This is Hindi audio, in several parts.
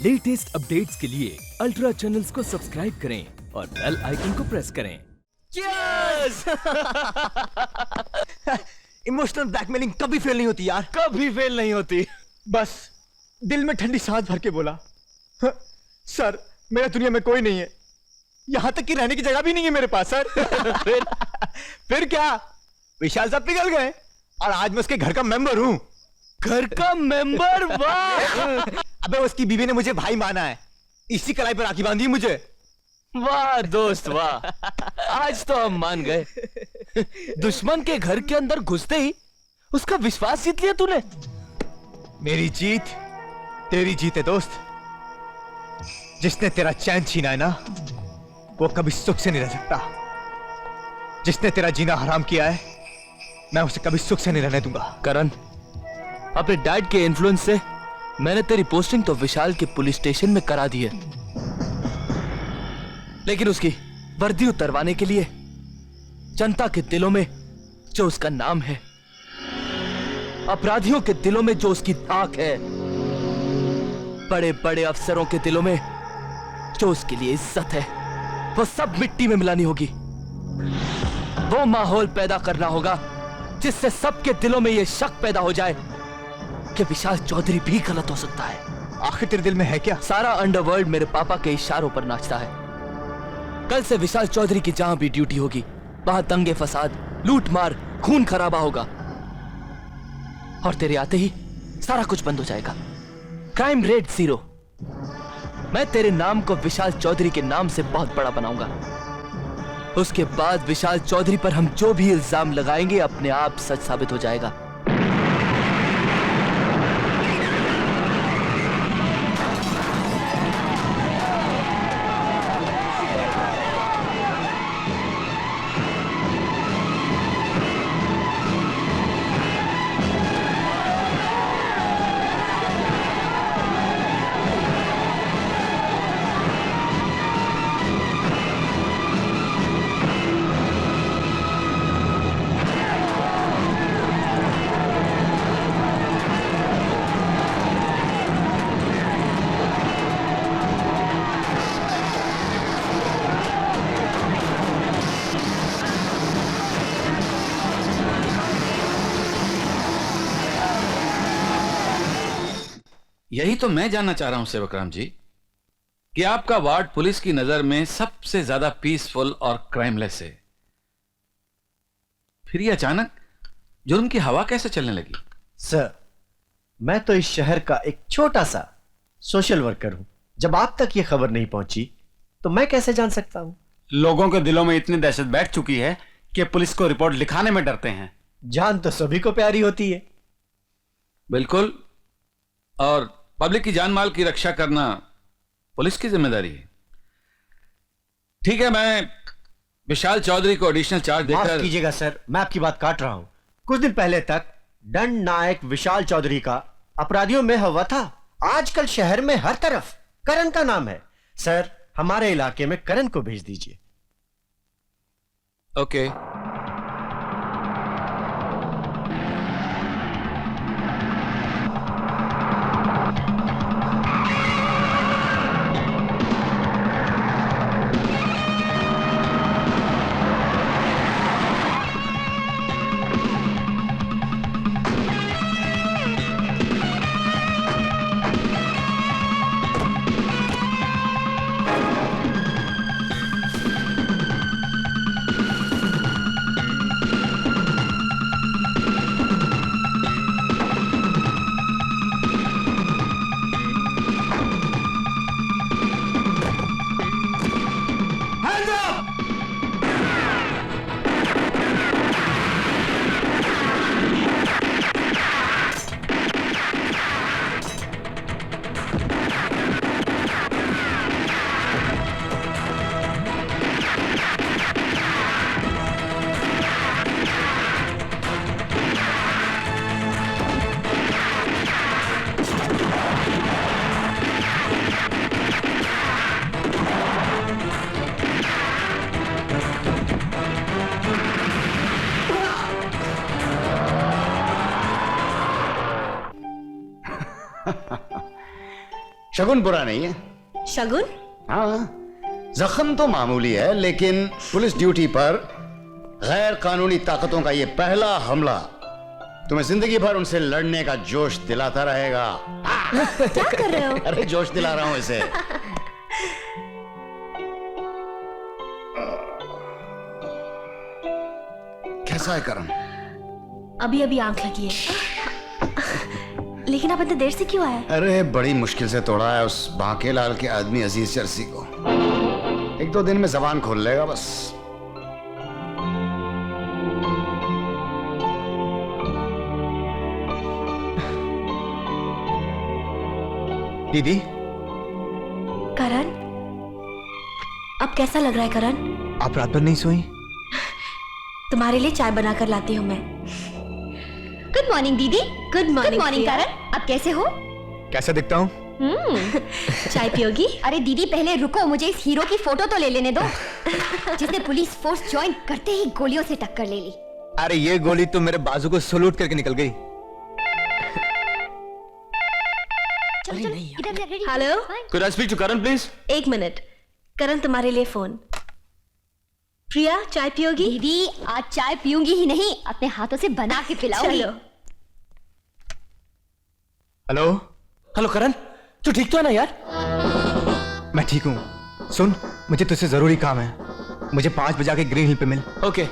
लेटेस्ट अपडेट्स के लिए अल्ट्रा चैनल्स को सब्सक्राइब करें और बेल आइकन को प्रेस करें। Cheers! इमोशनल ब्लैकमेलिंग कभी फेल नहीं होती यार, कभी फेल नहीं होती। बस दिल में ठंडी सांस भर के बोला, सर मेरा दुनिया में कोई नहीं है, यहां तक कि रहने की जगह भी नहीं है मेरे पास सर। फिर क्या, विशाल साहब पिघल गए और आज मैं उसके घर का मेंबर हूं। घर का मेंबर? वाह! अबे उसकी बीवी ने मुझे भाई माना है, इसी कलाई पर राखी बांधी मुझे। वाह दोस्त वाह, आज तो हम मान गए। दुश्मन के घर के अंदर घुसते ही उसका विश्वास जीत लिया तूने। मेरी जीत तेरी जीत है दोस्त। जिसने तेरा चैन छीना है ना, वो कभी सुख से नहीं रह सकता। जिसने तेरा जीना हराम किया है, मैं उसे कभी सुख से नहीं रहने दूंगा। करण, अपने डैड के इन्फ्लुएंस से मैंने तेरी पोस्टिंग तो विशाल के पुलिस स्टेशन में करा दी है, लेकिन उसकी वर्दी उतरवाने के लिए जनता के दिलों में जो उसका नाम है, अपराधियों के दिलों में जो उसकी धाक है, बड़े बड़े अफसरों के दिलों में जो उसके लिए इज्जत है, वो सब मिट्टी में मिलानी होगी। वो माहौल पैदा करना होगा जिससे सबके दिलों में यह शक पैदा हो जाए कि विशाल चौधरी भी गलत हो सकता है। आखिर तेरे दिल में है क्या? सारा अंडरवर्ल्ड मेरे पापा के इशारों पर नाचता है। कल से विशाल चौधरी की जहां भी ड्यूटी होगी, वहां दंगे फसाद, लूट मार, खून खराबा होगा। और तेरे आते ही सारा कुछ बंद हो जाएगा, क्राइम रेट 0। मैं तेरे नाम को विशाल चौधरी के नाम से बहुत बड़ा बनाऊंगा। उसके बाद विशाल चौधरी पर हम जो भी इल्जाम लगाएंगे अपने आप सच साबित हो जाएगा। यही तो मैं जानना चाह रहा हूं सेवकराम जी, कि आपका वार्ड पुलिस की नजर में सबसे ज्यादा पीसफुल और क्राइमलेस है, फिर ये अचानक जुर्म की हवा कैसे चलने लगी? सर, मैं तो इस शहर का एक छोटा सा सोशल वर्कर हूं। जब आप तक ये खबर नहीं पहुंची तो मैं कैसे जान सकता हूं? लोगों के दिलों में इतनी दहशत बैठ चुकी है कि पुलिस को रिपोर्ट लिखाने में डरते हैं। जान तो सभी को प्यारी होती है। बिल्कुल, और पब्लिक की जान माल की रक्षा करना पुलिस की जिम्मेदारी है। ठीक है, मैं विशाल चौधरी को एडिशनल चार्ज देकर। माफ कीजिएगा सर, मैं आपकी बात काट रहा हूं। कुछ दिन पहले तक दंड नायक विशाल चौधरी का अपराधियों में हवा था। आजकल शहर में हर तरफ करण का नाम है। सर, हमारे इलाके में करण को भेज दीजिए। ओके। शगुन बुरा नहीं है। शगुन? हाँ, जख्म तो मामूली है, लेकिन पुलिस ड्यूटी पर गैर कानूनी ताकतों का ये पहला हमला तुम्हें जिंदगी भर उनसे लड़ने का जोश दिलाता रहेगा। क्या कर रहे हो? अरे जोश दिला रहा हूं इसे। कैसा है करण? अभी अभी आंख लगी है। लेकिन आप इतने देर से क्यों आए? अरे बड़ी मुश्किल से तोड़ा है उस बांके लाल के आदमी अजीज चरसी को। 1-2 दिन में जबान खोल लेगा बस। दीदी, करण, अब कैसा लग रहा है करण? आप रात भर नहीं सोई? तुम्हारे लिए चाय बनाकर लाती हूँ मैं। गुड मॉर्निंग दीदी। गुड मॉर्निंग मॉर्निंग प्रिया। करण, अब कैसे हो? कैसा दिखता हूँ? चाय पियोगी? अरे दीदी पहले रुको, मुझे इस हीरो की फोटो तो ले लेने दो जिसने पुलिस फोर्स ज्वाइन करते ही गोलियों से टक्कर ले ली। अरे ये गोली तो मेरे बाजू को सलूट करके निकल गई। चलो चलो इधर से ready. Hello, Could I speak to Karan, please? एक मिनट। करण, तुम्हारे लिए फोन। प्रिया, चाय पियोगी? दीदी आज चाय पीऊंगी ही नहीं, अपने हाथों से बना के पिलाऊंगी। चलो। हेलो, हेलो करण, तू ठीक तो है ना यार? मैं ठीक हूँ। सुन, मुझे तुझसे जरूरी काम है। मुझे 5 बजे आके ग्रीन हिल पे मिल। ओके।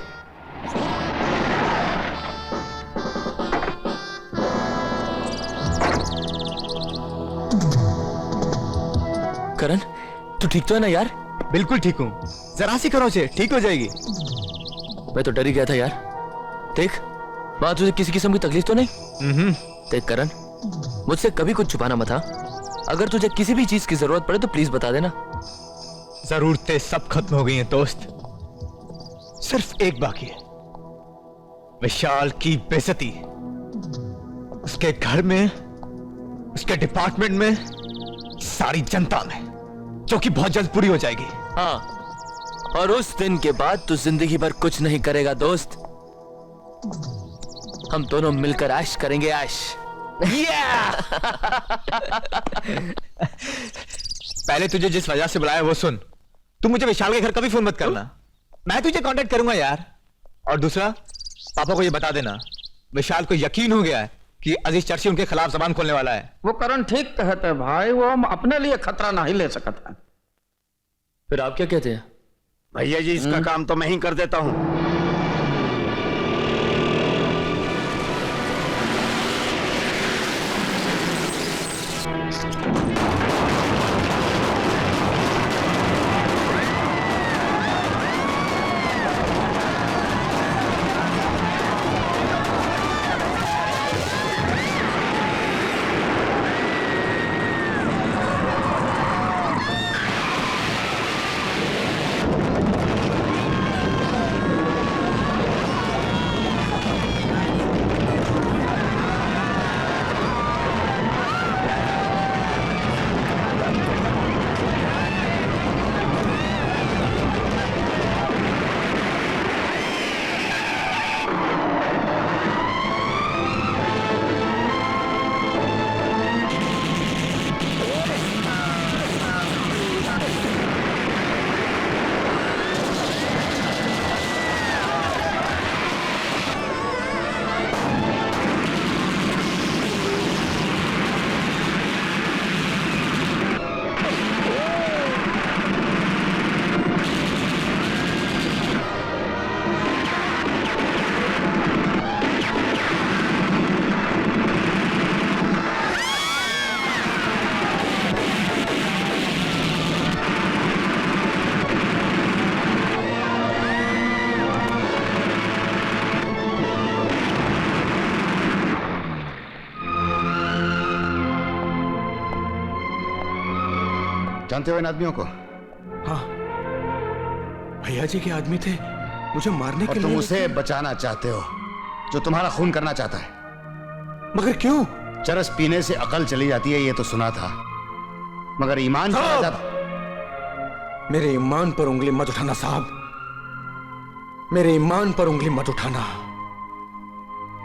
करण, तू ठीक तो है ना यार? बिल्कुल ठीक हूँ। जरा सी करो से ठीक हो जाएगी। मैं तो डर ही गया था यार। देख, वहां तुझे किसी किस्म की तकलीफ तो नहीं? देख करण, मुझसे कभी कुछ छुपाना मत हाँ? अगर तुझे किसी भी चीज की जरूरत पड़े तो प्लीज बता देना। जरूरतें सब खत्म हो गई हैं दोस्त। सिर्फ एक बाकी है, विशाल की बेइज्जती। उसके घर में, उसके डिपार्टमेंट में, सारी जनता में, जो कि बहुत जल्द पूरी हो जाएगी। हाँ, और उस दिन के बाद तू जिंदगी भर कुछ नहीं करेगा दोस्त। हम दोनों मिलकर ऐश करेंगे, ऐश। पहले तुझे जिस वजह से बुलाया वो सुन। तू मुझे विशाल के घर कभी फोन मत करना, मैं तुझे कांटेक्ट करूंगा यार। और दूसरा, पापा को ये बता देना, विशाल को यकीन हो गया है कि अजीज चर्ची उनके खिलाफ जबान खोलने वाला है। वो करण ठीक कहते हैं भाई, वो हम अपने लिए खतरा नहीं ले सकते। फिर आप क्या कहते हैं? भैया जी इसका काम तो मैं ही कर देता हूँ। जानते हो इन आदमियों को? हाँ, भैया जी के आदमी थे, मुझे मारने और के तुम लिए। उसे बचाना चाहते हो जो तुम्हारा खून करना चाहता है। मगर क्यों? चरस पीने से अकल चली जाती है ये तो सुना था, मगर ईमान चला जाता। मेरे ईमान पर उंगली मत उठाना साहब, मेरे ईमान पर उंगली मत उठाना।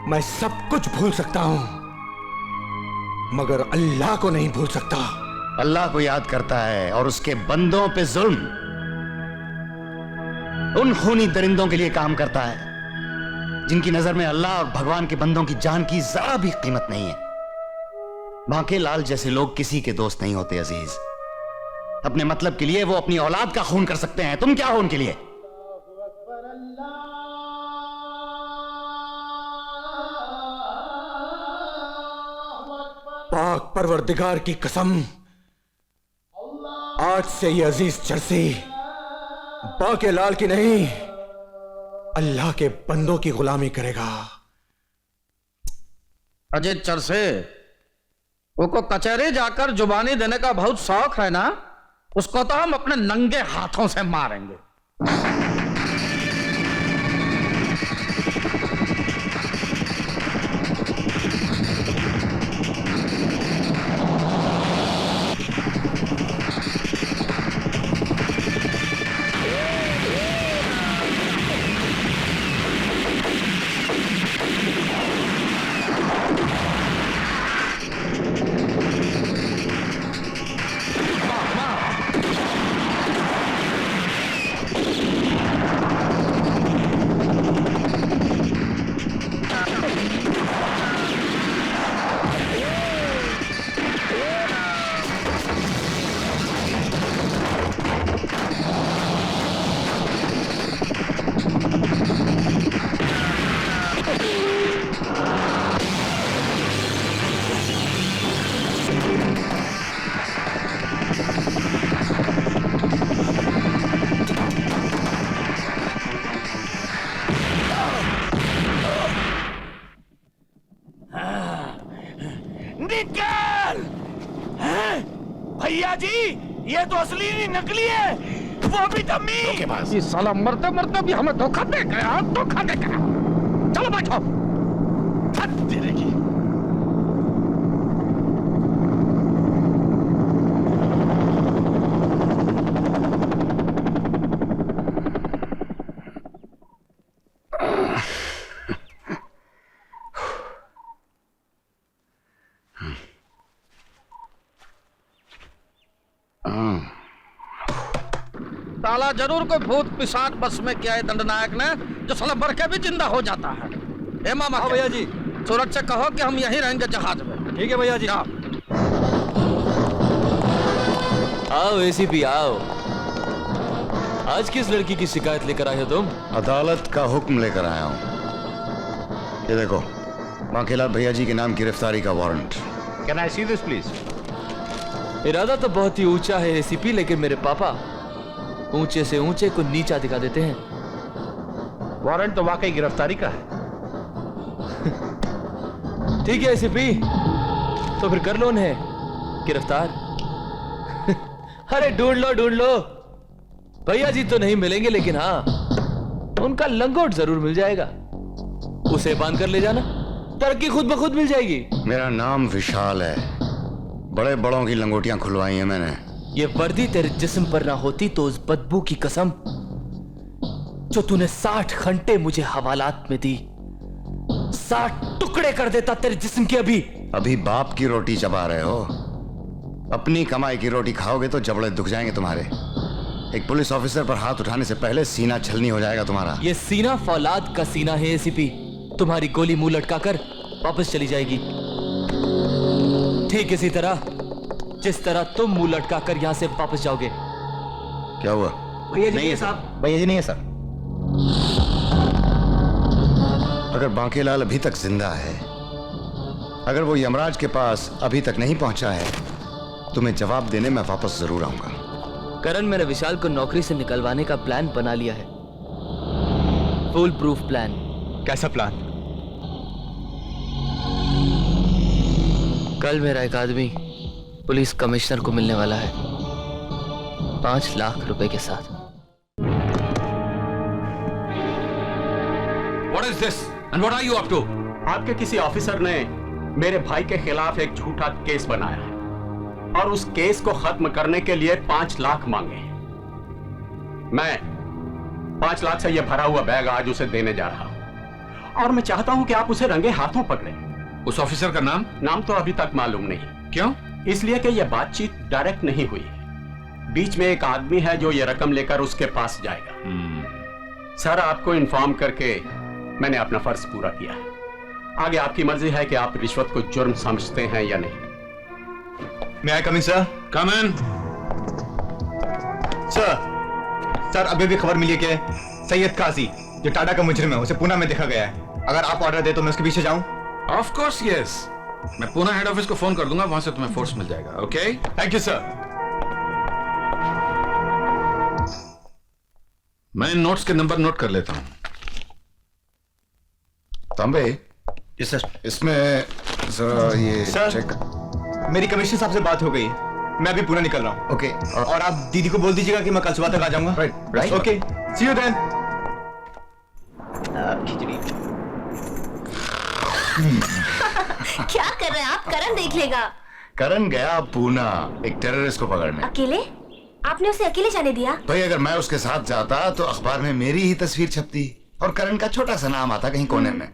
मैं सब कुछ भूल सकता हूं, मगर अल्लाह को नहीं भूल सकता। अल्लाह को याद करता है और उसके बंदों पे जुल्म, उन खूनी दरिंदों के लिए काम करता है जिनकी नजर में अल्लाह और भगवान के बंदों की जान की जरा भी कीमत नहीं है। बांके लाल जैसे लोग किसी के दोस्त नहीं होते अजीज। अपने मतलब के लिए वो अपनी औलाद का खून कर सकते हैं, तुम क्या हो उनके लिए? पाक परवरदिगार की कसम, आज से ये अजीज चरसी बाके लाल की नहीं, अल्लाह के बंदों की गुलामी करेगा। अजय चरसे, वो को कचहरी जाकर जुबानी देने का बहुत शौक है ना, उसको तो हम अपने नंगे हाथों से मारेंगे। निकल! भैया जी, ये तो असली नहीं नकली है, वो भी डम्मी के पास। ये साला मरते मरते भी हमें धोखा दे गया, धोखा दे गया। चलो बैठो। तेरे की साला जरूर कोई भूत पिशाच बस में किया है दंडनायक ने, जो साला मर के भी जिंदा हो जाता है। ए मामा भैया जी, सूरज से कहो कि हम यहीं रहेंगे जहाज में। ठीक है भैया जी। आओ एसीपी आओ। आज किस लड़की की शिकायत लेकर आए हो तुम? अदालत का हुक्म लेकर आया हूं। ये देखो, बांकेलाल भैया जी के नाम गिरफ्तारी का warrant. Can I see this please? इरादा तो बहुत ही ऊंचा है एसीपी, लेकिन मेरे पापा ऊंचे से ऊंचे को नीचा दिखा देते हैं। वारंट तो वाकई गिरफ्तारी का है। ठीक है एसीपी, तो फिर कर लो उन्हें गिरफ्तार। अरे ढूंढ लो। भैया जी तो नहीं मिलेंगे, लेकिन हाँ, उनका लंगोट जरूर मिल जाएगा। उसे बांध कर ले जाना, तरक्की खुद ब खुद मिल जाएगी। मेरा नाम विशाल है, बड़े बड़ों की लंगोटियां खुलवाई हैं मैंने। ये वर्दी तेरे जिस्म पर ना होती तो उस बदबू की कसम जो तूने 60 घंटे मुझे हवालात में दी, 60 टुकड़े कर देता तेरे जिस्म के। अभी बाप की रोटी चबा रहे हो, अपनी कमाई की रोटी खाओगे तो जबड़े दुख जाएंगे तुम्हारे। एक पुलिस ऑफिसर पर हाथ उठाने से पहले सीना छलनी हो जाएगा तुम्हारा। ये सीना फौलाद का सीना है एसीपी, तुम्हारी गोली मुंह लटका कर वापस चली जाएगी, ठीक इसी तरह जिस तरह तुम मुंह लटका कर यहां से वापस जाओगे। क्या हुआ? भैया जी नहीं है साहब। भैया जी नहीं है सर। अगर बांकेलाल अभी तक जिंदा है, अगर वो यमराज के पास अभी तक नहीं पहुंचा है, तुम्हें जवाब देने मैं वापस जरूर आऊंगा। करण, मैंने विशाल को नौकरी से निकलवाने का प्लान बना लिया है, फुल प्रूफ प्लान। कैसा प्लान? कल मेरा एक आदमी पुलिस कमिश्नर को मिलने वाला है 5 लाख रुपए के साथ। What is this? And what are you up to? आपके किसी ऑफिसर ने मेरे भाई के खिलाफ एक झूठा केस बनाया है और उस केस को खत्म करने के लिए 5 लाख मांगे। मैं 5 लाख से यह भरा हुआ बैग आज उसे देने जा रहा हूं और मैं चाहता हूं कि आप उसे रंगे हाथों पकड़ें। उस ऑफिसर का नाम? नाम तो अभी तक मालूम नहीं। क्यों? इसलिए कि यह बातचीत डायरेक्ट नहीं हुई। बीच में एक आदमी है जो ये रकम लेकर उसके पास जाएगा। सर, आपको इन्फॉर्म करके मैंने अपना फर्ज पूरा किया है। आगे आपकी मर्जी है कि आप रिश्वत को जुर्म समझते हैं या नहीं। मैं आई कम इन सर? कम इन। सर अभी भी खबर मिली कि सैयद काजी जो टाटा का मुजरिम है उसे पुणे में देखा गया है। अगर आप ऑर्डर दे तो मैं उसके पीछे जाऊं? Of course yes. मैं पुणे हेड ऑफिस को फोन कर दूंगा, वहां से तुम्हें फोर्स मिल जाएगा। Okay, thank you sir. मैं इन नोट्स के नंबर नोट कर लेता हूं। तांबे, यस सर। इसमें जरा ये सर, चेक। मेरी कमिश्नर साहब से बात हो गई, मैं अभी पुणे निकल रहा हूँ। ओके, और आप दीदी को बोल दीजिएगा कि मैं कल सुबह तक आ जाऊंगा। Right. Okay, see you then. खिचड़ी। क्या कर रहे हैं आप? करण देख लेगा। करण गया पूना एक टेररिस्ट को पकड़ने। अकेले? आपने उसे अकेले जाने दिया? भाई, अगर मैं उसके साथ जाता तो अखबार में मेरी ही तस्वीर छपती और करण का छोटा सा नाम आता कहीं कोने में।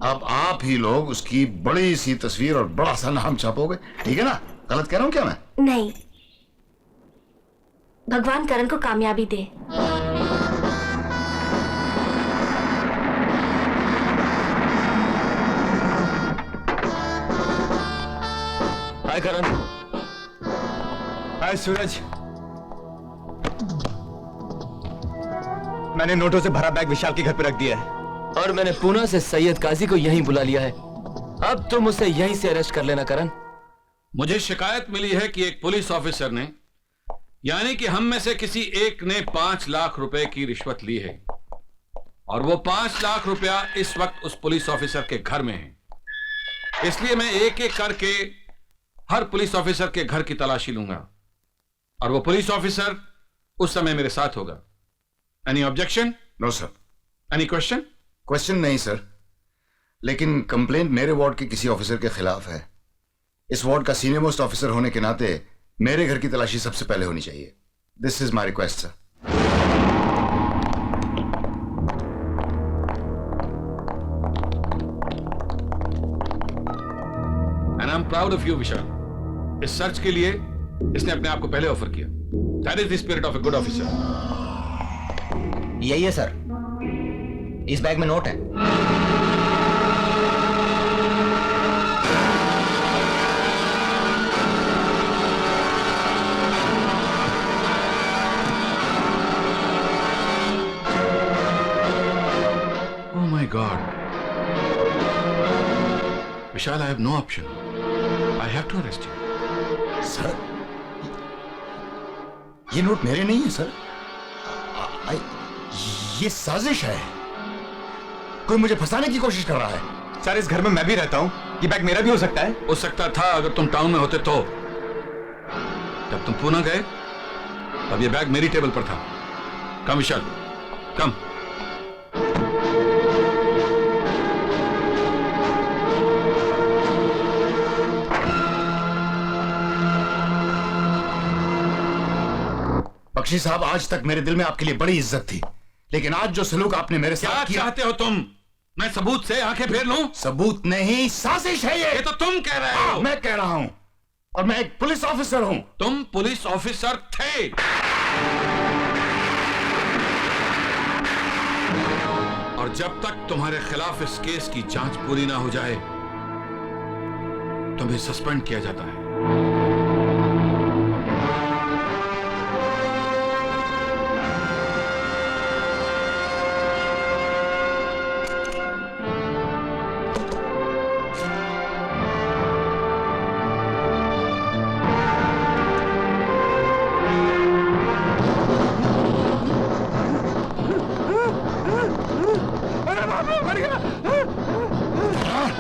अब आप ही लोग उसकी बड़ी सी तस्वीर और बड़ा सा नाम छापोगे, ठीक है ना? गलत कह रहा हूं क्या मैं? नहीं, भगवान करण को कामयाबी दे। हाय करण। हाय सूरज। मैंने नोटों से भरा बैग विशाल के घर पे रख दिया है और मैंने पुणे से सैयद काजी को यहीं बुला लिया है। अब तुम उसे यहीं से अरेस्ट कर लेना करण। मुझे शिकायत मिली है कि एक पुलिस ऑफिसर ने, यानी कि हम में से किसी एक ने 5 लाख रुपए की रिश्वत ली है और वो 5 लाख रुपया इस वक्त उस पुलिस ऑफिसर के घर में है। इसलिए मैं एक एक करके हर पुलिस ऑफिसर के घर की तलाशी लूंगा और वो पुलिस ऑफिसर उस समय मेरे साथ होगा। Any objection? No sir. Any question? Question नहीं सर, लेकिन कंप्लेंट मेरे वार्ड के किसी ऑफिसर के खिलाफ है। इस वार्ड का सीनियर मोस्ट ऑफिसर होने के नाते मेरे घर की तलाशी सबसे पहले होनी चाहिए। This is my request sir. And I am proud of you Vishal. इस सर्च के लिए इसने अपने आप को पहले ऑफर किया। That is the spirit of a good officer. यही है सर, इस बैग में नोट है। Oh my God. Vishal, I have no option. I have to arrest you. Sir, ये नोट मेरे नहीं है सर। ये साजिश है। कोई मुझे फंसाने की कोशिश कर रहा है। सर, इस घर में मैं भी रहता हूँ, ये बैग मेरा भी हो सकता है। हो सकता था अगर तुम टाउन में होते तो। जब तुम पुणे गए तब ये बैग मेरी टेबल पर था। कम विशाल, कम। बख्शी साहब, आज तक मेरे दिल में आपके लिए बड़ी इज्जत थी, लेकिन आज जो सलूक आपने मेरे साथ किया। चाहते हो तुम? मैं सबूत से आंखें फेर लूं? सबूत नहीं, साजिश है ये। ये तो तुम कह रहे हो। मैं कह रहा हूं, और मैं एक पुलिस ऑफिसर हूं। तुम पुलिस ऑफिसर थे और जब तक तुम्हारे खिलाफ इस केस की जांच पूरी ना हो जाए तुम्हें सस्पेंड किया जाता है।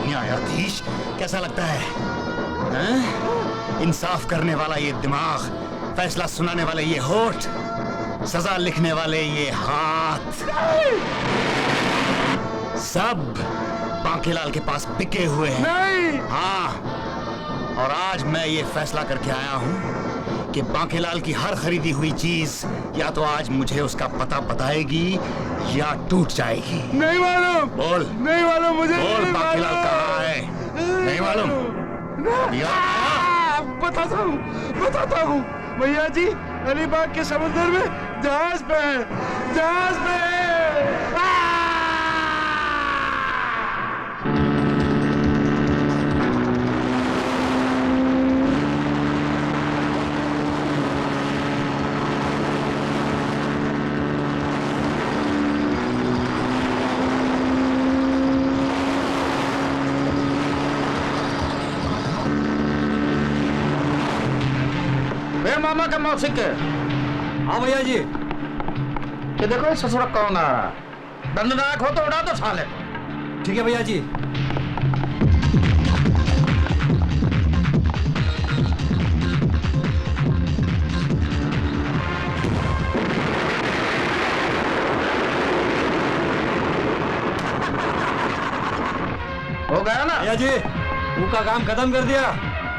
न्यायाधीश कैसा लगता है? इंसाफ करने वाला ये दिमाग, फैसला सुनाने वाले ये होठ, सजा लिखने वाले ये हाथ, सब बांकेलाल के पास बिके हुए हैं। नहीं। हाँ, और आज मैं ये फैसला करके आया हूं कि बांकेलाल की हर खरीदी हुई चीज या तो आज मुझे उसका पता बताएगी या टूट जाएगी। नहीं मालूम। बोल। नहीं मालूम मुझे। बोल, बांकेलाल कहाँ है? नहीं मालूम? बताता हूँ भैया जी, अलीबाग के समुद्र में जहाज पे है, जहाज पे है। मामा का मौसी के। हाँ भैया जी। ये देखो ये ससुरा कौन आ रहा है। दंडनायक हो तो उड़ा दो साले को। ठीक है भैया जी। हो गया ना भैया जी, वो का काम खत्म कर दिया।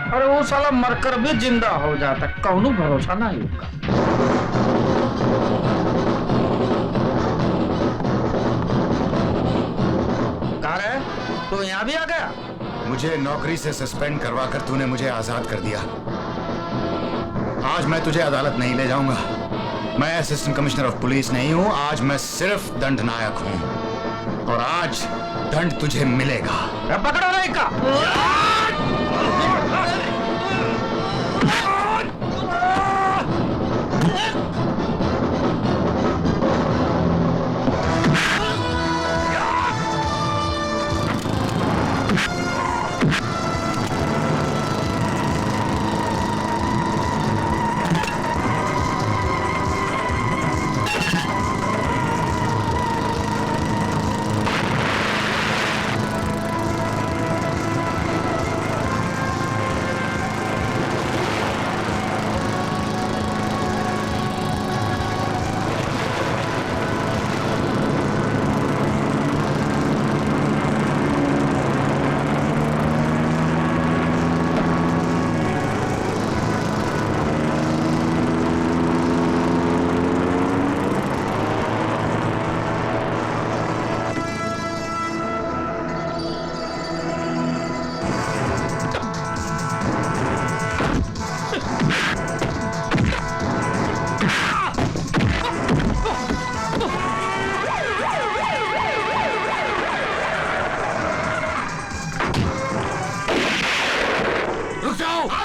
अरे वो साला मरकर भी जिंदा हो जाता, कौनो भरोसा नहीं उसका। कहाँ है? तू यहाँ भी आ गया? मुझे नौकरी से सस्पेंड करवा कर तूने मुझे आजाद कर दिया। आज मैं तुझे अदालत नहीं ले जाऊंगा। मैं असिस्टेंट कमिश्नर ऑफ पुलिस नहीं हूं, आज मैं सिर्फ दंडनायक हूं और आज दंड तुझे मिलेगा। पकड़ो नहीं का।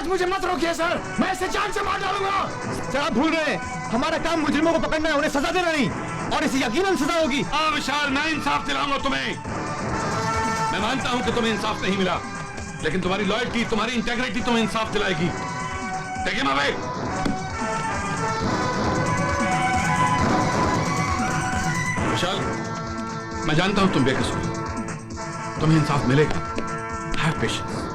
मुझे मत रोकिए सर, मैं इसे जान से मार डालूंगा। सर आप भूल रहे हैं, हमारा काम मुजरिमों को पकड़ना है, उन्हें सजा देना नहीं, और इसे यकीनन सजा होगी। विशाल, मैं इंसाफ दिलाऊंगा तुम्हें। मैं मानता हूं कि तुम्हें इंसाफ नहीं मिला, लेकिन तुम्हारी लॉयल्टी, तुम्हारी इंटेग्रिटी तुम्हें इंसाफ दिलाएगी। Take him away. विशाल, मैं जानता हूं तुम बेकसूर हो, तुम्हें इंसाफ मिलेगा। Have patience.